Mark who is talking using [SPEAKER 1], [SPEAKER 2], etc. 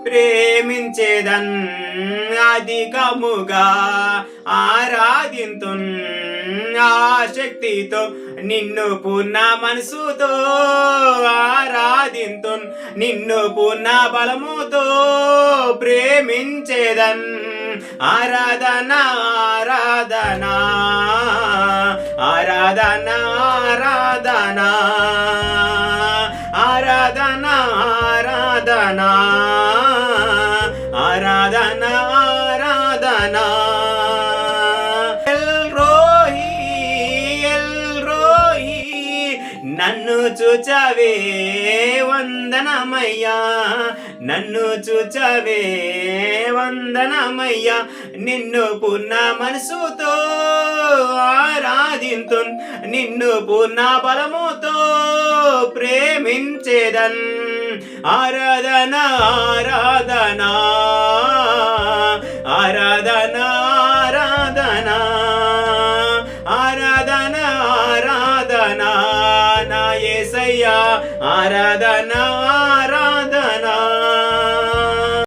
[SPEAKER 1] ప్రేమించేదన్ అధికముగా ఆరాధింతున్ ఆశక్తితో నిన్ను పూర్ణ మనసుతో ఆరాధింతున్ నిన్ను పూర్ణ బలముతో ప్రేమించేదన్ ఆరాధన ఆరాధన ఆరాధన ఆరాధన ఆరాధన ఆరాధన ఆరాధన ఆరాధన నన్ను చూచవే వందనమయ్యా నన్ను చూచవే వందనమయ్యా నిన్ను పూర్ణ మనసుతో ఆరాధింతున్ నిన్ను పూర్ణ బలముతో ప్రేమించేదన్ ఆరాధన ఆరాధన ఆరాధన ఆరాధన ఆరాధన ఆరాధన నా యేసయ్యా ఆరాధన